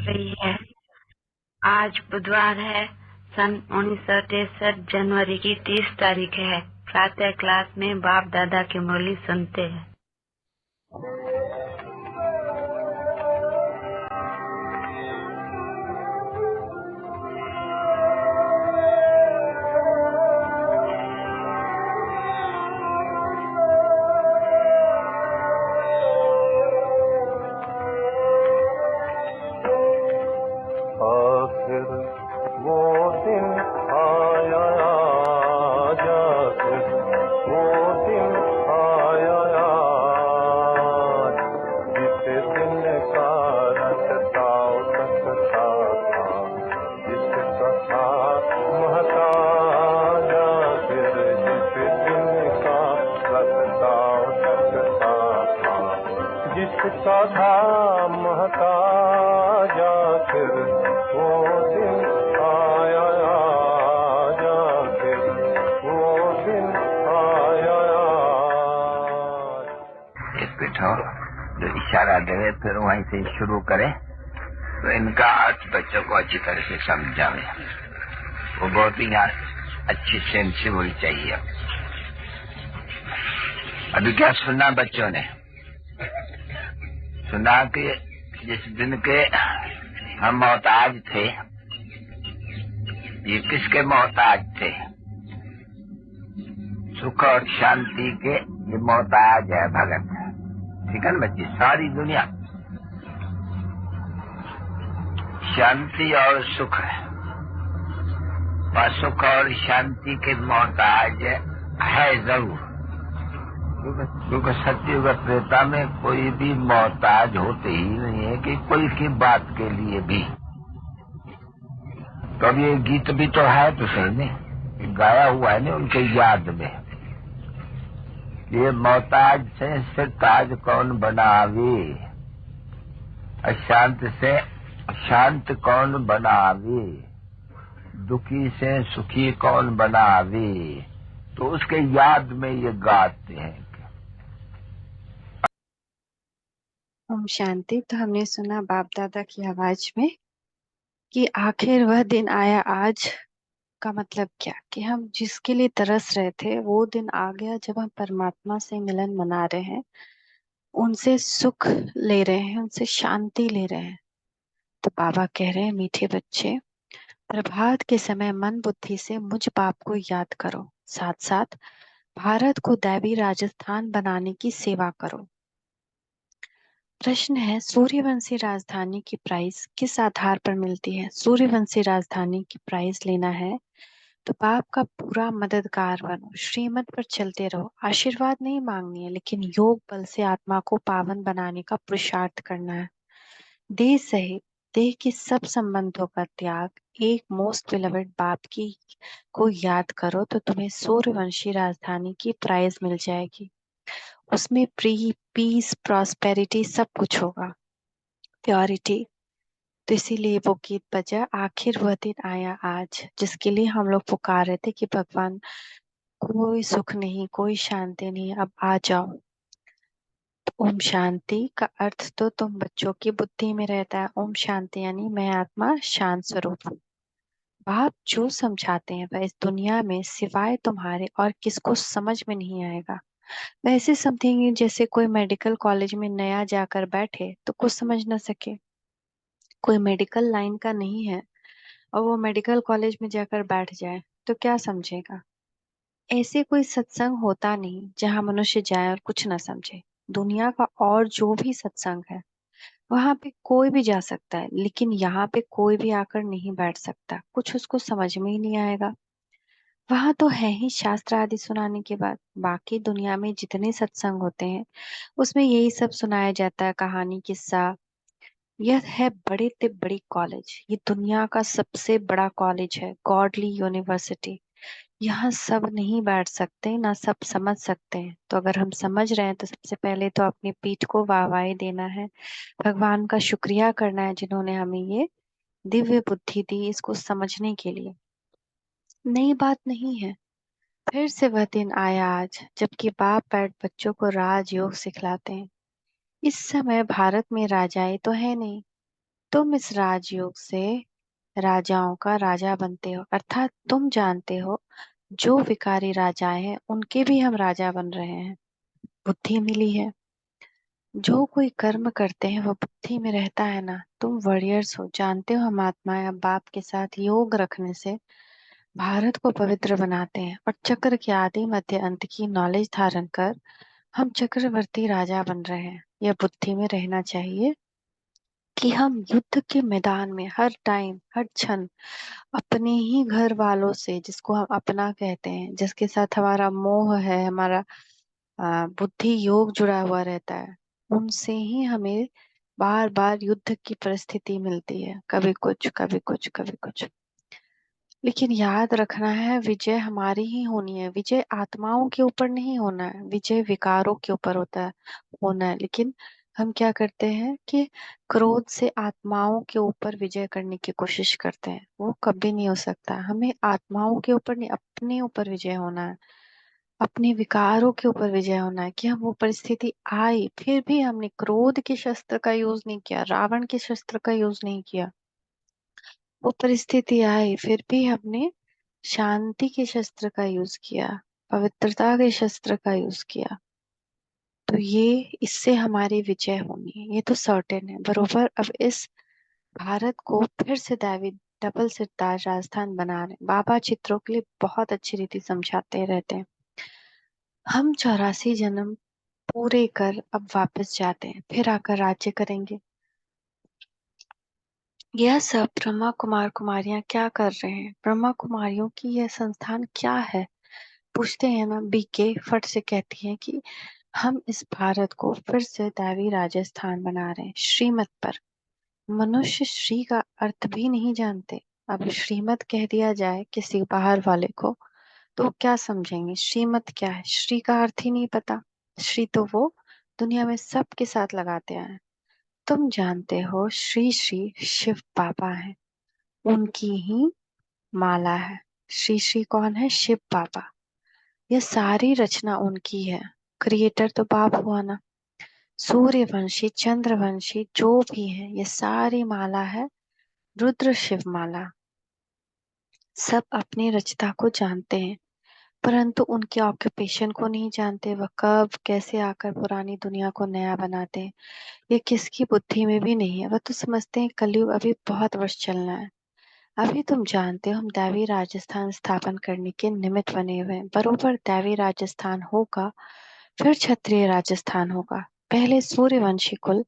रही है। आज बुधवार है, सन 1963 जनवरी की 30 तारीख है। प्रातः क्लास में बाप दादा की मुरली सुनते हैं। जिसका था महताज आखिर वो दिन आया, आखिर वो दिन आया। एक बैठो जो इशारा देवे फिर वहीं से शुरू करें तो इनका अर्थ बच्चों को अच्छी तरह से समझावे। वो बहुत ही अच्छी सेंसिव होनी चाहिए। अभी क्या सुना बच्चों ने? सुना कि जिस दिन के हम मोहताज थे, ये किसके मोहताज थे? सुख और शांति के ये मोहताज है भगत। ठीक है ना बच्ची? सारी दुनिया शांति और सुख है, वह सुख और शांति के मोहताज है जरूर। क्योंकि सत्युग त्रेता में कोई भी मोहताज होते ही नहीं है कि कोई की बात के लिए भी। तो अब ये गीत भी तो है तो सही नहीं गाया हुआ है ना उनके याद में। ये मोहताज से सिरताज कौन बनावे, अशांत से शांत कौन बनावे, दुखी से सुखी कौन बनावे। तो उसके याद में ये गाते हैं। ओम शांति। तो हमने सुना बाप दादा की आवाज में कि आखिर वह दिन आया आज का मतलब क्या, कि हम जिसके लिए तरस रहे थे वो दिन आ गया जब हम परमात्मा से मिलन मना रहे हैं, उनसे सुख ले रहे हैं, उनसे शांति ले रहे हैं। तो बाबा कह रहे हैं, मीठे बच्चे, प्रभात के समय मन बुद्धि से मुझ बाप को याद करो, साथ साथ भारत को दैवी राजस्थान बनाने की सेवा करो। प्रश्न है, सूर्यवंशी राजधानी की प्राइस किस आधार पर मिलती है? सूर्यवंशी राजधानी की प्राइस लेना है तो बाप का पूरा मददगार बनो, श्रीमत पर चलते रहो। आशीर्वाद नहीं मांगनी है, लेकिन योग बल से आत्मा को पावन बनाने का पुरुषार्थ करना है। देह सहित देह के सब संबंधों का त्याग, एक मोस्ट बिलवेड बाप की को याद करो तो तुम्हें सूर्यवंशी राजधानी की प्राइज मिल जाएगी। उसमें पीस, प्रॉस्पेरिटी सब कुछ होगा, प्योरिटी। तो इसीलिए वो गीत बजा, आखिर वह दिन आया आज, जिसके लिए हम लोग पुकार रहे थे कि भगवान कोई सुख नहीं, कोई शांति नहीं, अब आ जाओ। तो ओम शांति का अर्थ तो तुम बच्चों की बुद्धि में रहता है। ओम शांति यानी मैं आत्मा शांत स्वरूप हूँ। बाप जो समझाते हैं वह इस दुनिया में सिवाय तुम्हारे और किसको समझ में नहीं आएगा। वैसे समझेंगे जैसे कोई मेडिकल कॉलेज में नया जाकर बैठे तो कुछ समझ ना सके, कोई मेडिकल लाइन का नहीं है और वो मेडिकल कॉलेज में जाकर बैठ जाए तो क्या समझेगा। ऐसे कोई सत्संग होता नहीं जहाँ मनुष्य जाए और कुछ ना समझे। दुनिया का और जो भी सत्संग है वहां पे कोई भी जा सकता है, लेकिन यहाँ पे कोई भी आकर नहीं बैठ सकता, कुछ उसको समझ में ही नहीं आएगा। वहां तो है ही शास्त्र आदि सुनाने के बाद। बाकी दुनिया में जितने सत्संग होते हैं उसमें यही सब सुनाया जाता है, कहानी, किस्सा। यह है बड़े से बड़ी कॉलेज, ये दुनिया का सबसे बड़ा कॉलेज है, गॉडली यूनिवर्सिटी। यहाँ सब नहीं बैठ सकते, ना सब समझ सकते हैं। तो अगर हम समझ रहे हैं तो सबसे पहले तो अपनी पीठ को वाहवाही देना है, भगवान का शुक्रिया करना है जिन्होंने हमें ये दिव्य बुद्धि दी इसको समझने के लिए। नई बात नहीं है। फिर से वह दिन आया आज जबकि बाप बैठ बच्चों को राजयोग सिखलाते हैं। इस समय भारत में राजाएं तो है नहीं, तुम इस राजयोग से राजाओं का राजा बनते हो, अर्थात तुम जानते हो जो विकारी राजाएं हैं उनके भी हम राजा बन रहे हैं। बुद्धि मिली है। जो कोई कर्म करते हैं वो बुद्धि में रहता है ना। तुम वॉरियर्स हो, जानते हो हम आत्माएं अब बाप के साथ योग रखने से भारत को पवित्र बनाते हैं और चक्र के आदि मध्य अंत की नॉलेज धारण कर हम चक्रवर्ती राजा बन रहे हैं। यह बुद्धि में रहना चाहिए कि हम युद्ध के मैदान में हर टाइम हर क्षण अपने ही घर वालों से, जिसको हम अपना कहते हैं, जिसके साथ हमारा मोह है, हमारा बुद्धि योग जुड़ा हुआ रहता है, उनसे ही हमें बार बार युद्ध की परिस्थिति मिलती है। कभी कुछ कभी कुछ कभी कुछ। लेकिन याद रखना है विजय हमारी ही होनी है। विजय आत्माओं के ऊपर नहीं होना है, विजय विकारों के ऊपर होना है। लेकिन हम क्या करते हैं कि क्रोध से आत्माओं के ऊपर विजय करने की कोशिश करते हैं। वो कभी नहीं हो सकता। हमें आत्माओं के ऊपर नहीं, अपने ऊपर विजय होना है। अपने विकारों के ऊपर विजय होना है कि हम वो परिस्थिति आई फिर भी हमने क्रोध के शस्त्र का यूज नहीं किया, रावण के शस्त्र का यूज नहीं किया। वो परिस्थिति आई फिर भी हमने शांति के शस्त्र का यूज किया, पवित्रता के शस्त्र का यूज किया। तो ये इससे हमारी विजय होनी है, ये तो सर्टेन है। बरोबर अब इस भारत को फिर से दैवी डबल सितार राजस्थान बना रहे हैं। बाबा चित्रों के लिए बहुत अच्छी रीति समझाते रहते हैं। हम 84 जन्म पूरे कर अब वापस जाते हैं, फिर आकर राज्य करेंगे। यह सब ब्रह्मा कुमार कुमारियां क्या कर रहे हैं? ब्रह्मा कुमारियों की यह संस्थान क्या है? पूछते हैं ना। बीके फट से कहती है कि हम इस भारत को फिर से दैवी राजस्थान बना रहे हैं श्रीमत पर। मनुष्य श्री का अर्थ भी नहीं जानते। अब श्रीमत कह दिया जाए किसी बाहर वाले को तो वो क्या समझेंगे? श्रीमत क्या है? श्री का अर्थ ही नहीं पता। श्री तो वो दुनिया में सबके साथ लगाते हैं। तुम जानते हो श्री श्री शिव बाबा है, उनकी ही माला है। श्री श्री कौन है? शिव बाबा। यह सारी रचना उनकी है। क्रिएटर तो बाप हुआ ना। सूर्यवंशी चंद्रवंशी जो भी है, ये सारी माला है रुद्र शिव माला। सब अपनी रचना को जानते हैं परंतु उनके ऑक्यूपेशन को नहीं जानते। वह कब कैसे आकर पुरानी दुनिया को नया बनाते हैं ये किसकी बुद्धि में भी नहीं है। वह तो समझते हैं कलयुग अभी बहुत वर्ष चलना है। अभी तुम जानते हो हम दैवी राजस्थान स्थापन करने के निमित्त बने हुए हैं। बरोबर दैवी राजस्थान होगा फिर क्षत्रिय राजस्थान होगा। पहले सूर्यवंशी कुल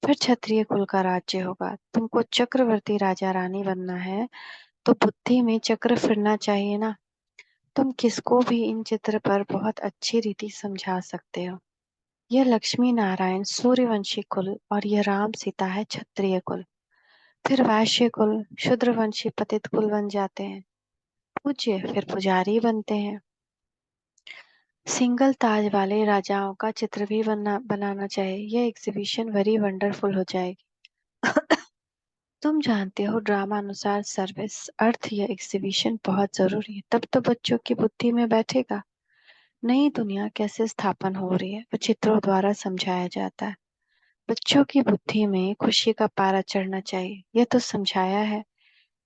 फिर क्षत्रिय कुल का राज्य होगा। तुमको चक्रवर्ती राजा रानी बनना है तो बुद्धि में चक्र फिरना चाहिए ना। तुम किसको भी इन चित्र पर बहुत अच्छी रीति समझा सकते हो। यह लक्ष्मी नारायण सूर्यवंशी कुल और यह राम सीता है क्षत्रिय कुल। फिर वैश्य कुल शूद्रवंशी पतित कुल बन जाते हैं। पूज्य फिर पुजारी बनते हैं। सिंगल ताज वाले राजाओं का चित्र भी बनाना चाहिए। यह एग्जीबिशन वेरी वंडरफुल हो जाएगी। तुम जानते हो ड्रामा अनुसार सर्विस अर्थ यह एग्जीबिशन बहुत जरूरी है। तब तो बच्चों की बुद्धि में बैठेगा नई दुनिया कैसे स्थापन हो रही है, वो चित्रों द्वारा समझाया जाता है। बच्चों की बुद्धि में खुशी का पारा चढ़ना चाहिए। यह तो समझाया है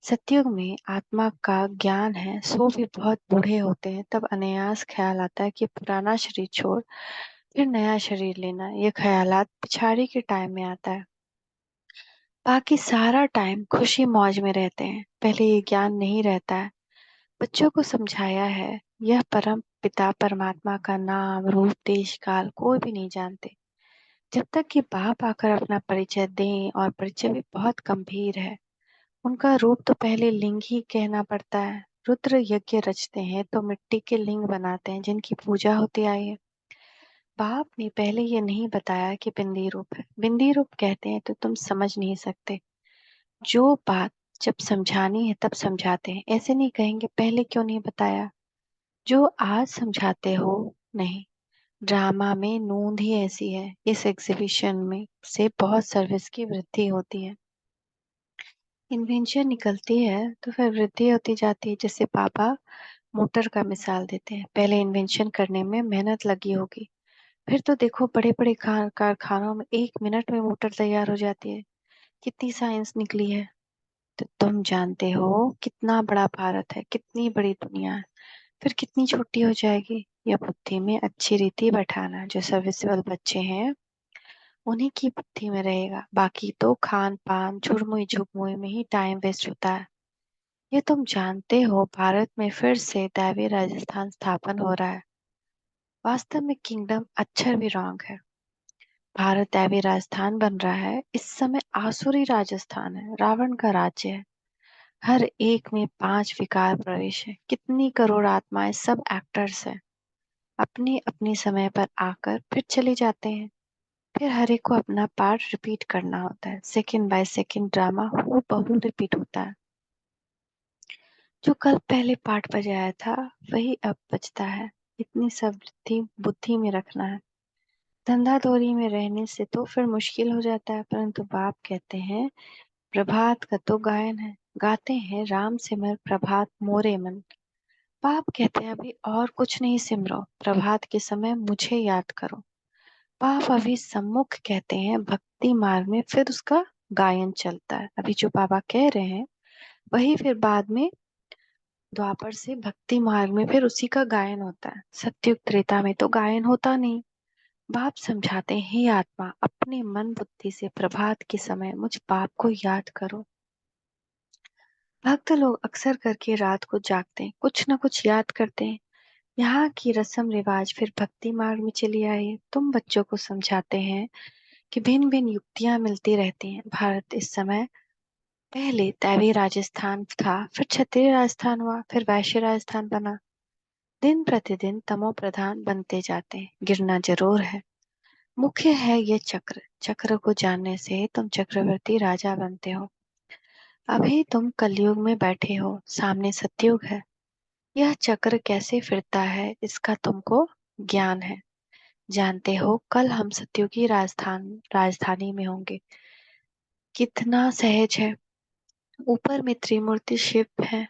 सतयुग में आत्मा का ज्ञान है सो भी बहुत बूढ़े होते हैं तब अनायास ख्याल आता है कि पुराना शरीर छोड़ फिर नया शरीर लेना। ये ख्यालात पिछाड़ी के टाइम में आता है। बाकी सारा टाइम खुशी मौज में रहते हैं। पहले ये ज्ञान नहीं रहता है। बच्चों को समझाया है यह परम पिता परमात्मा का नाम रूप देश काल कोई भी नहीं जानते। जब तक कि बाप आकर अपना परिचय दें, और परिचय भी बहुत गंभीर है। उनका रूप तो पहले लिंग ही कहना पड़ता है। रुद्र यज्ञ रचते हैं तो मिट्टी के लिंग बनाते हैं जिनकी पूजा होती आई है। बाप ने पहले ये नहीं बताया कि बिंदी रूप है। बिंदी रूप कहते हैं तो तुम समझ नहीं सकते। जो बात जब समझानी है तब समझाते हैं, ऐसे नहीं कहेंगे पहले क्यों नहीं बताया। जो आज समझाते हो नहीं। ड्रामा में नूंद ही ऐसी है। इस एग्जीबिशन में से बहुत सर्विस की वृद्धि होती है। इन्वेंशन निकलती है तो फिर वृद्धि होती जाती है। जैसे पापा मोटर का मिसाल देते हैं। पहले इन्वेंशन करने में मेहनत लगी होगी, फिर तो देखो बड़े बड़े कारखानों में 1 मिनट में मोटर तैयार हो जाती है। कितनी साइंस निकली है। तो तुम जानते हो कितना बड़ा भारत है, कितनी बड़ी दुनिया है, फिर कितनी छोटी हो जाएगी। यह बुद्धि में अच्छी रीति बैठाना, जो सर्विसेबल बच्चे हैं उन्हीं की बुद्धि में रहेगा, बाकी तो खान पान झुरमुई झुगमुई में ही टाइम वेस्ट होता है। ये तुम जानते हो भारत में फिर से दैवीय राजस्थान स्थापन हो रहा है। वास्तव में किंगडम अक्षर भी रॉन्ग है। भारत दैवीय राजस्थान बन रहा है, इस समय आसुरी राजस्थान है, रावण का राज्य है। हर एक में 5 विकार प्रवेश है, कितनी करोड़ आत्माएं, सब एक्टर्स हैं, अपने अपने समय पर आकर फिर चले जाते हैं। फिर हर एक को अपना पार्ट रिपीट करना होता है, सेकंड बाय सेकंड ड्रामा हूबहू रिपीट होता है। जो कल पहले पार्ट बजाया था वही अब बजता है। इतनी सब बुद्धि बुद्धि में रखना है। धंधादौरी में रहने से तो फिर मुश्किल हो जाता है, परंतु बाप कहते हैं प्रभात का तो गायन है, गाते हैं राम सिमर प्रभात मोरे मन। बाप कहते हैं अभी और कुछ नहीं सिमरो, प्रभात के समय मुझे याद करो। बाप अभी सम्मुख कहते हैं भक्ति मार्ग में, फिर उसका गायन चलता है। अभी जो बाबा कह रहे हैं वही फिर बाद में द्वापर से भक्ति मार्ग में फिर उसी का गायन होता है। सत्युग त्रेता में तो गायन होता नहीं। बाप समझाते हैं हे आत्मा, अपने मन बुद्धि से प्रभात के समय मुझ बाप को याद करो। भक्त लोग अक्सर करके रात को जागते हैं, कुछ न कुछ याद करते हैं। यहाँ की रस्म रिवाज फिर भक्ति मार्ग में चली आई है। तुम बच्चों को समझाते हैं कि भिन्न भिन्न युक्तियां मिलती रहती हैं। भारत इस समय पहले दैवीय राजस्थान था, फिर क्षत्रिय राजस्थान हुआ, फिर वैश्य राजस्थान बना। दिन प्रतिदिन तमो प्रधान बनते जाते हैं, गिरना जरूर है। मुख्य है ये चक्र, चक्र को जानने से तुम चक्रवर्ती राजा बनते हो। अभी तुम कलयुग में बैठे हो, सामने सतयुग है। यह चक्र कैसे फिरता है इसका तुमको ज्ञान है। जानते हो कल हम सतयुगी राजधानी में होंगे। कितना सहज है। ऊपर में त्रिमूर्ति शिव है,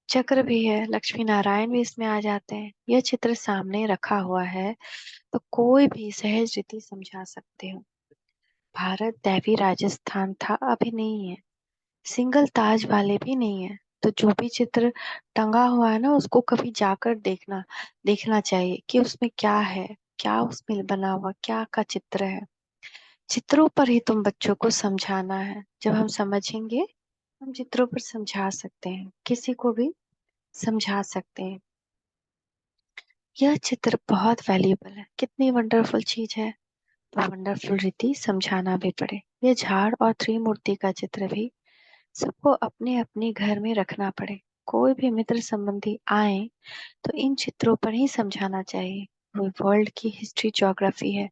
चक्र भी है, लक्ष्मी नारायण भी इसमें आ जाते हैं। यह चित्र सामने रखा हुआ है तो कोई भी सहज रीति समझा सकते हो। भारत दैवी राजस्थान था, अभी नहीं है। सिंगल ताज वाले भी नहीं है। तो जो भी चित्र टंगा हुआ है ना, उसको कभी जाकर देखना चाहिए कि उसमें क्या है, क्या उसमें बना हुआ क्या का चित्र है। चित्रों पर ही तुम बच्चों को समझाना है। जब हम समझेंगे हम चित्रों पर समझा सकते हैं, किसी को भी समझा सकते हैं। यह चित्र बहुत वैल्यूएबल है, कितनी वंडरफुल चीज है, तो वंडरफुल रीति समझाना भी पड़े। यह झाड़ और त्रिमूर्ति का चित्र भी सबको अपने अपने घर में रखना पड़े। कोई भी मित्र संबंधी आए तो इन चित्रों पर ही समझाना चाहिए। वो वर्ल्ड की हिस्ट्री ज्योग्राफी है,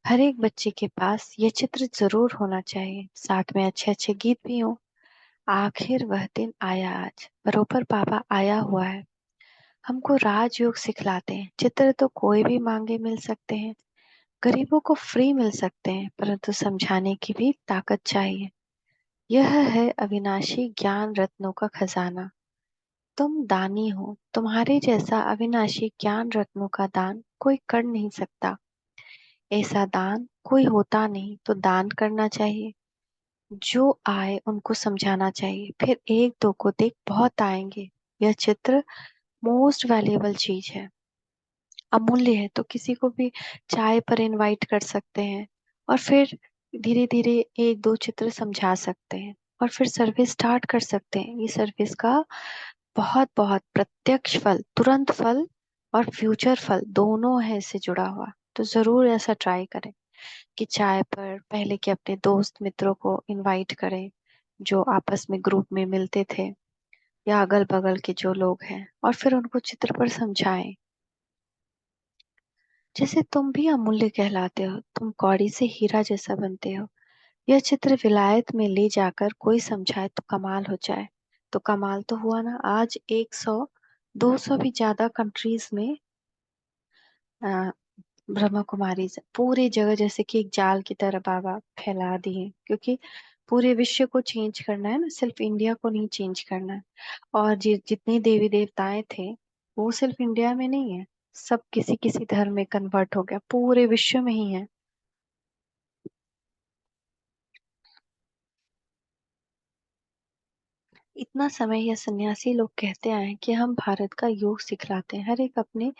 हर एक बच्चे के पास ये चित्र जरूर होना चाहिए। साथ में अच्छे अच्छे गीत भी हो। आखिर वह दिन आया आज, बरोबर बाबा आया हुआ है। हमको राजयोग सिखलाते हैं। चित्र तो कोई भी मांगे मिल सकते हैं, गरीबों को फ्री मिल सकते हैं, परंतु समझाने की भी ताकत चाहिए। यह है अविनाशी ज्ञान रत्नों का खजाना। तुम दानी हो, तुम्हारे जैसा अविनाशी ज्ञान रत्नों का दान कोई कर नहीं सकता। ऐसा दान कोई होता नहीं, तो दान करना चाहिए। जो आए उनको समझाना चाहिए, फिर एक दो को देख बहुत आएंगे। यह चित्र मोस्ट वैल्यूएबल चीज है, अमूल्य है। तो किसी को भी चाय पर इनवाइट कर सकते हैं और फिर धीरे धीरे एक दो चित्र समझा सकते हैं और फिर सर्विस स्टार्ट कर सकते हैं। ये सर्विस का बहुत बहुत प्रत्यक्ष फल, तुरंत फल और फ्यूचर फल दोनों है इससे जुड़ा हुआ। तो जरूर ऐसा ट्राई करें कि चाय पर पहले के अपने दोस्त मित्रों को इनवाइट करें जो आपस में ग्रुप में मिलते थे, या अगल बगल के जो लोग हैं, और फिर उनको चित्र पर समझाएं। जैसे तुम भी अमूल्य कहलाते हो, तुम कौड़ी से हीरा जैसा बनते हो। यह चित्र विलायत में ले जाकर कोई समझाए तो कमाल हो जाए। तो कमाल तो हुआ ना, आज 100 200 भी ज्यादा कंट्रीज में अ, ब्रह्मा कुमारी पूरी जगह जैसे कि एक जाल की तरह बाबा फैला दिए, क्योंकि पूरे विश्व को चेंज करना है ना, सिर्फ इंडिया को नहीं चेंज करना है। और जितने देवी देवताएं थे वो सिर्फ इंडिया में नहीं है, सब किसी किसी धर्म में कन्वर्ट हो गया, पूरे विश्व में ही है। इतना समय यह सन्यासी लोग कहते आए हैं कि हम भारत का योग सिखलाते हैं। हर एक अपने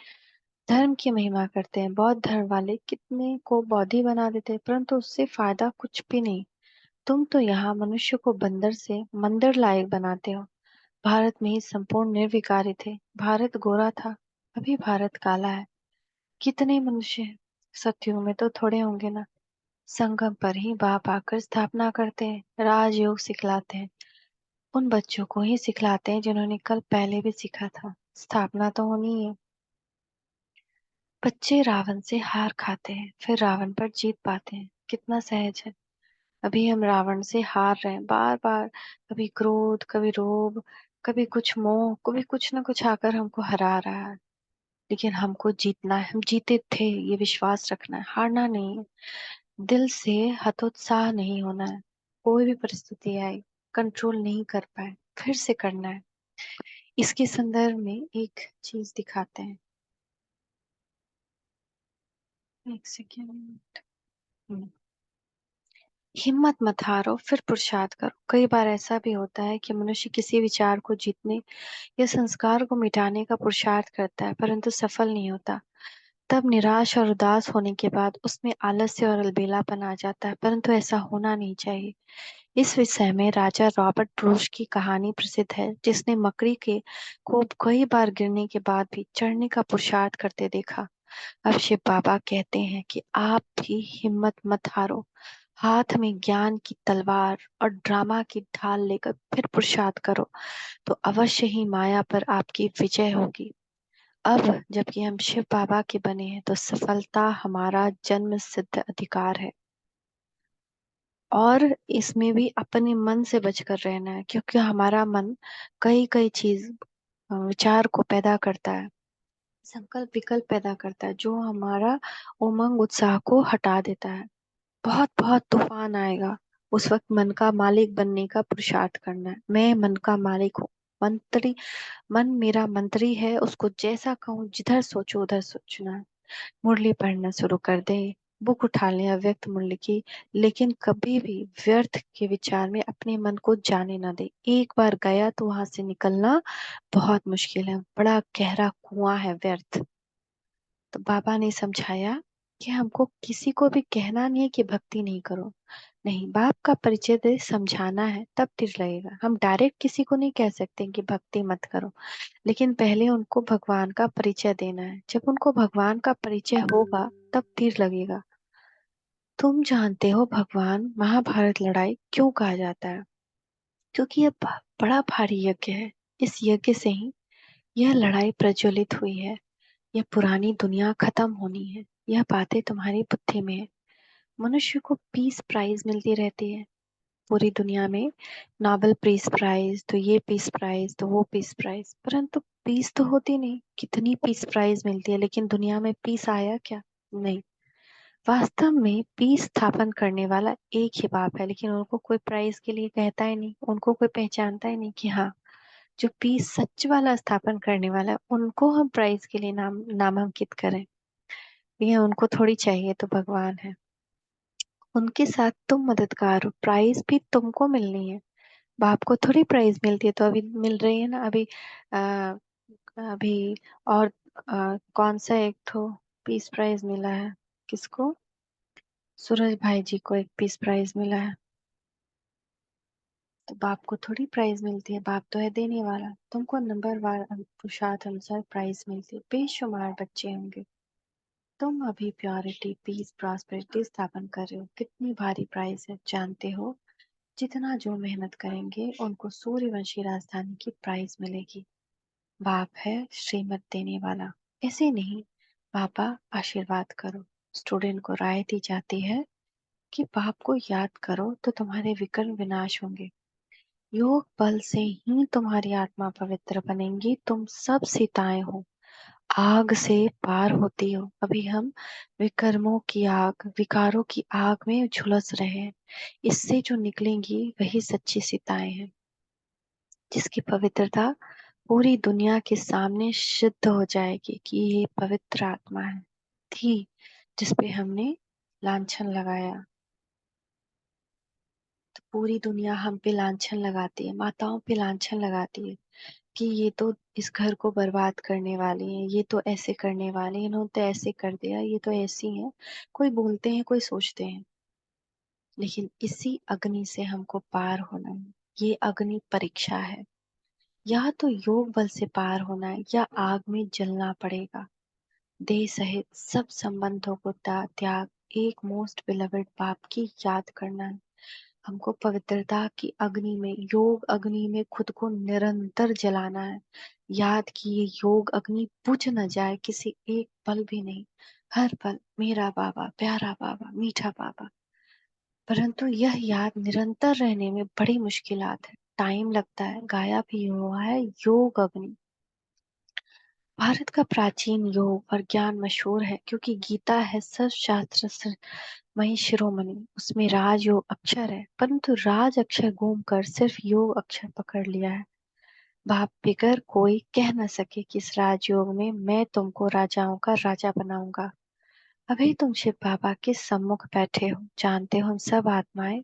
धर्म की महिमा करते हैं। बौद्ध धर्म वाले कितने को बौद्धि बना देते हैं, परंतु उससे फायदा कुछ भी नहीं। तुम तो यहाँ मनुष्य को बंदर से मंदिर लायक बनाते हो। भारत में ही संपूर्ण निर्विकारी थे। भारत गोरा था, अभी भारत काला है। कितने मनुष्य हैं, सत्युग में तो थोड़े होंगे ना। संगम पर ही बाप आकर स्थापना करते हैं, राजयोग सिखलाते हैं। उन बच्चों को ही सिखलाते हैं जिन्होंने कल पहले भी सीखा था। स्थापना तो होनी है। बच्चे रावण से हार खाते हैं, फिर रावण पर जीत पाते हैं। कितना सहज है। अभी हम रावण से हार रहे हैं बार बार। कभी क्रोध, कभी लोभ, कभी कुछ मोह, कभी कुछ ना कुछ आकर हमको हरा रहा है। लेकिन हमको जीतना है। हम जीते थे, ये विश्वास रखना है, हारना नहीं है। दिल से हतोत्साह नहीं होना है। कोई भी परिस्थिति आए, कंट्रोल नहीं कर पाए, फिर से करना है। इसके संदर्भ में एक चीज दिखाते हैं। एक सेकेंड। हिम्मत मत हारो, फिर पुरुषार्थ करो। कई बार ऐसा भी होता है कि मनुष्य किसी विचार को जीतने या संस्कार को मिटाने का पुरुषार्थ करता है, परंतु सफल नहीं होता। तब निराश और उदास होने के बाद उसमें आलस्य और अलबेलापन आ जाता है, परंतु ऐसा होना नहीं चाहिए। इस विषय में राजा रॉबर्ट ब्रूस की कहानी प्रसिद्ध है, जिसने मकड़ी के को कई बार गिरने के बाद भी चढ़ने का पुरुषार्थ करते देखा। अब शिव बाबा कहते हैं कि आप भी हिम्मत मत हारो। हाथ में ज्ञान की तलवार और ड्रामा की ढाल लेकर फिर पुरुषार्थ करो, तो अवश्य ही माया पर आपकी विजय होगी। अब जबकि हम शिव बाबा के बने हैं, तो सफलता हमारा जन्म सिद्ध अधिकार है। और इसमें भी अपने मन से बचकर रहना है, क्योंकि हमारा मन कई कई चीज विचार को पैदा करता है, संकल्प विकल्प पैदा करता है, जो हमारा उमंग उत्साह को हटा देता है। बहुत बहुत तूफान आएगा, उस वक्त मन का मालिक बनने का पुरुषार्थ करना है। मैं मन का मालिक हूँ। मंत्री, मन मेरा मंत्री है, उसको जैसा कहूँ जिधर सोचो उधर सोचना है। मुरली पढ़ना शुरू कर दे, बुक उठा ले अव्यक्त मुरली की, लेकिन कभी भी व्यर्थ के विचार में अपने मन को जाने ना दे। एक बार गया तो वहां से निकलना बहुत मुश्किल है, बड़ा गहरा कुआं है व्यर्थ। तो बाबा ने समझाया कि हमको किसी को भी कहना नहीं है कि भक्ति नहीं करो। नहीं, बाप का परिचय दे समझाना है, तब तीर लगेगा। हम डायरेक्ट किसी को नहीं कह सकते कि भक्ति मत करो, लेकिन पहले उनको भगवान का परिचय देना है। जब उनको भगवान का परिचय होगा, तब तीर लगेगा। तुम जानते हो भगवान महाभारत लड़ाई क्यों कहा जाता है? क्योंकि यह बड़ा भारी यज्ञ है। इस यज्ञ से ही यह लड़ाई प्रज्वलित हुई है। यह पुरानी दुनिया खत्म होनी है। यह बातें तुम्हारी बुद्धि में है। मनुष्य को पीस प्राइज मिलती रहती है पूरी दुनिया में। नोबेल पीस प्राइज, तो ये पीस प्राइज, तो वो पीस प्राइज, परंतु पीस तो होती नहीं। कितनी पीस प्राइज मिलती है, लेकिन दुनिया में पीस आया क्या? नहीं। वास्तव में पीस स्थापन करने वाला एक ही बाप है, लेकिन उनको कोई प्राइज के लिए कहता ही नहीं। उनको कोई पहचानता ही नहीं कि हाँ, जो पीस सच वाला स्थापन करने वाला है, उनको हम प्राइज के लिए नामांकित करें। ये उनको थोड़ी चाहिए, तो भगवान है। उनके साथ तुम मददगार हो, प्राइज भी तुमको मिलनी है। बाप को थोड़ी प्राइज मिलती है, तो अभी मिल रही है ना। आ, अभी और कौन सा एक तो पीस प्राइज मिला है किसको? सूरज भाई जी को एक पीस प्राइज मिला है। तो बाप को थोड़ी प्राइज मिलती है, बाप तो है देने वाला। तुमको नंबर वार पुरुषार्थ अनुसार प्राइज मिलती है। बेशुमार बच्चे होंगे। तुम अभी प्योरिटी, पीस, प्रॉस्पेरिटी स्थापन कर रहे हो। कितनी भारी प्राइज है, जानते हो? जितना जो मेहनत करेंगे, उनको सूर्यवंशी राजधानी की प्राइज मिलेगी। बाप है श्रीमत देने वाला, ऐसे नहीं। पापा आशीर्वाद करो। स्टूडेंट को राय दी जाती है कि बाप को याद करो तो तुम्हारे विकर्म विनाश होंगे। योग बल से ही तुम्हारी आत्मा पवित्र बनेगी। तुम सब सीताएं हो, आग से पार होती हो। अभी हम विकर्मों की आग, विकारों की आग में झुलस रहे हैं। इससे जो निकलेंगी वही सच्ची सीताएं हैं, जिसकी पवित्रता पूरी दुनिया के सामने सिद्ध हो जाएगी कि ये पवित्र आत्मा है थी, जिसपे हमने लांछन लगाया। तो पूरी दुनिया हम पे लांछन लगाती है, माताओं पे लांछन लगाती है कि ये तो इस घर को बर्बाद करने वाली है, ये तो ऐसे करने वाली है, इन्होंने तो ऐसे कर दिया, ये तो ऐसी है। कोई बोलते हैं, कोई सोचते हैं, लेकिन इसी अग्नि से हमको पार होना है। ये अग्नि परीक्षा है। या तो योग बल से पार होना है या आग में जलना पड़ेगा। देह सहित सब संबंधों को त्याग एक मोस्ट बिलवेड बाप की याद करना है। हमको पवित्रता की अग्नि में, योग अग्नि में खुद को निरंतर जलाना है। याद कि ये योग अग्नि बुझ न जाए किसी एक पल भी नहीं। हर पल मेरा बाबा, प्यारा बाबा, मीठा बाबा। परंतु यह याद निरंतर रहने में बड़ी मुश्किलात है, टाइम लगता है। गाया भी हुआ है योग अग्नि। भारत का प्राचीन योग और ज्ञान मशहूर है क्योंकि गीता है सर्वशास्त्र वही शिरोमणि। उसमें राजयोग अक्षर है, परंतु राज अक्षर घूम कर सिर्फ योग अक्षर पकड़ लिया है। बाप बिगर कोई कह न सके कि इस राजयोग में मैं तुमको राजाओं का राजा बनाऊंगा। अभी तुम शिव बाबा के सम्मुख बैठे हो, जानते हो हम सब आत्माएं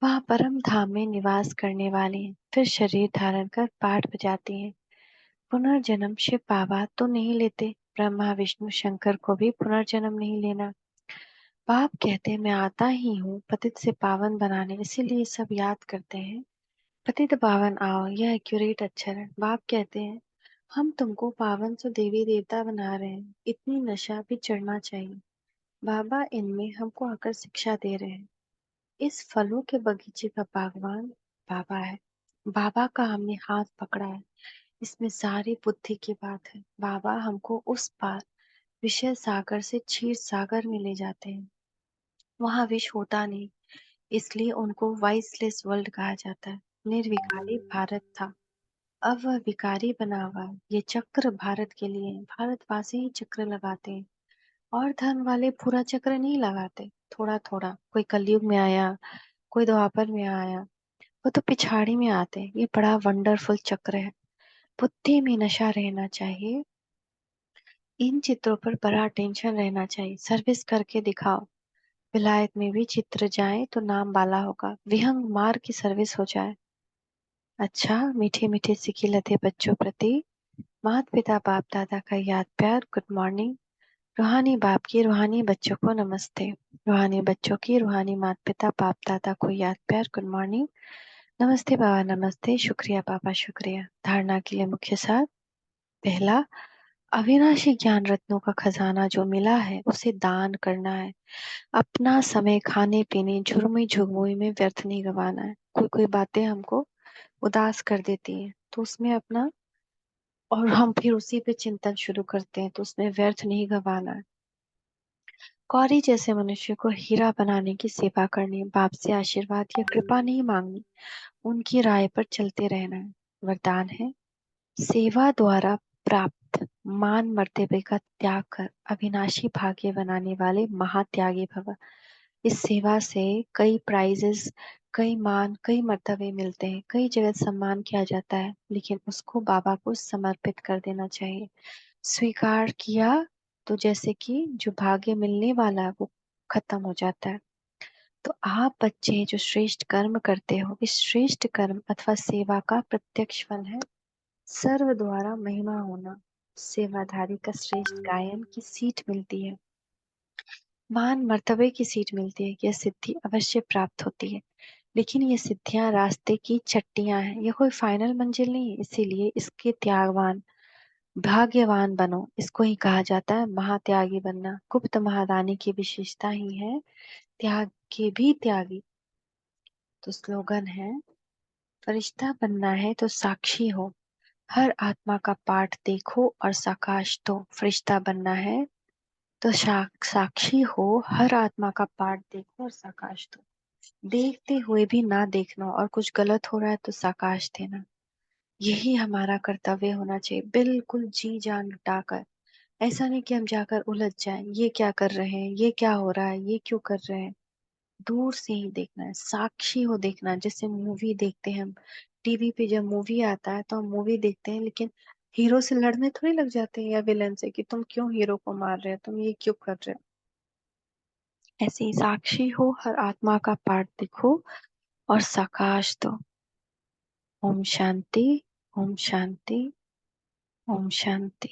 वहां परम धाम में निवास करने वाली हैं, फिर शरीर धारण कर पाठ बजाती हैं। पुनर्जन्म शिव बाबा तो नहीं लेते, ब्रह्मा विष्णु शंकर को भी पुनर्जन्म नहीं लेना। बाप कहते हैं मैं आता ही हूँ पतित से पावन बनाने, इसीलिए सब याद करते हैं पतित पावन आओ। यह एक्यूरेट अक्षर है। बाप कहते हैं हम तुमको पावन से देवी देवता बना रहे हैं, इतनी नशा भी चढ़ना चाहिए। बाबा इनमें हमको आकर शिक्षा दे रहे हैं। इस फलों के बगीचे का बागवान बाबा है। बाबा का हमने हाथ पकड़ा है। इसमें सारी बुद्धि की बात है। बाबा हमको उस पार विषय सागर से क्षीर सागर में ले जाते हैं। वहां विष होता नहीं, इसलिए उनको वाइसलेस वर्ल्ड कहा जाता है। निर्विकारी भारत था, अब वह विकारी बना हुआ है। ये चक्र भारत के लिए है, भारतवासी ही चक्र लगाते हैं और धर्म वाले पूरा चक्र नहीं लगाते, थोड़ा थोड़ा। कोई कलयुग में आया, कोई द्वापर में आया, वो तो पिछाड़ी में आते हैं। ये बड़ा वंडरफुल चक्र है। बुद्धि में नशा रहना चाहिए। इन चित्रों पर बड़ा टेंशन रहना चाहिए। सर्विस करके दिखाओ। विलायत में भी चित्र जाए तो नाम वाला होगा, विहंग मार की सर्विस हो जाए। अच्छा, मीठे मीठे सिकी लते बच्चों प्रति माता पिता बाप दादा का याद प्यार गुड मॉर्निंग। रूहानी बाप की रूहानी बच्चों को नमस्ते। रूहानी बच्चों की रूहानी माता पिता बाप दादा को याद प्यार गुड मॉर्निंग। नमस्ते बाबा, नमस्ते, शुक्रिया बाबा, शुक्रिया। धारणा के लिए मुख्य सार। पहला, अविनाशी ज्ञान रत्नों का खजाना जो मिला है उसे दान करना है। अपना समय खाने पीने झुरमुई झुगमुई में व्यर्थ नहीं गंवाना है। कोई कोई बातें हमको उदास कर देती हैं, तो उसमें अपना, और हम फिर उसी पे चिंतन शुरू करते हैं, तो उसमें व्यर्थ नहीं गंवाना है। कौरी जैसे मनुष्य को हीरा बनाने की सेवा करनी है। बाप से आशीर्वाद या कृपा नहीं मांगनी, उनकी राय पर चलते रहना है। वरदान है, सेवा द्वारा प्राप्त मान मर्तबे का त्याग कर अविनाशी भाग्य बनाने वाले महात्यागी भव। इस सेवा से कई प्राइजेस, कई मान, कई मर्तबे मिलते हैं, कई जगह सम्मान किया जाता है, लेकिन उसको बाबा को समर्पित कर देना चाहिए। स्वीकार किया तो जैसे कि जो भाग्य मिलने वाला है वो खत्म हो जाता है। तो आप बच्चे जो श्रेष्ठ कर्म करते हो, इस श्रेष्ठ कर्म अथवा सेवा का प्रत्यक्ष फल है सर्व द्वारा महिमा होना। सेवाधारी का श्रेष्ठ गायन की सीट मिलती है, मान मर्तबे की सीट मिलती है। यह सिद्धि अवश्य प्राप्त होती है, लेकिन ये सिद्धियां रास्ते की चट्टियां हैं, यह कोई फाइनल मंजिल नहीं है। इसीलिए इसके त्यागवान भाग्यवान बनो, इसको ही कहा जाता है महात्यागी बनना। गुप्त महादानी की विशेषता ही है त्याग के भी त्यागी। तो स्लोगन है, फरिश्ता बनना है तो साक्षी हो, हर आत्मा का पाठ देखो और साकाश दो। फरिश्ता बनना है तो साक्षी हो, हर आत्मा का पाठ देखो और साकाश दो। देखते हुए भी ना देखना, और कुछ गलत हो रहा है तो साकाश देना। यही हमारा कर्तव्य होना चाहिए, बिल्कुल जी जान लुटाकर। ऐसा नहीं कि हम जाकर उलझ जाएं, ये क्या कर रहे हैं, ये क्या हो रहा है, ये क्यों कर रहे हैं। दूर से ही देखना है, साक्षी हो देखना। जैसे मूवी देखते हैं हम, टीवी पे जब मूवी आता है तो हम मूवी देखते हैं, लेकिन हीरो से लड़ने थोड़ी लग जाते हैं या विलन से कि तुम क्यों हीरो को मार रहे हो, तुम ये क्यों कर रहे हो। ऐसे ही साक्षी हो, हर आत्मा का पाठ देखो और साकाश दो। ओम शांति, ओम शांति, ओम शांति।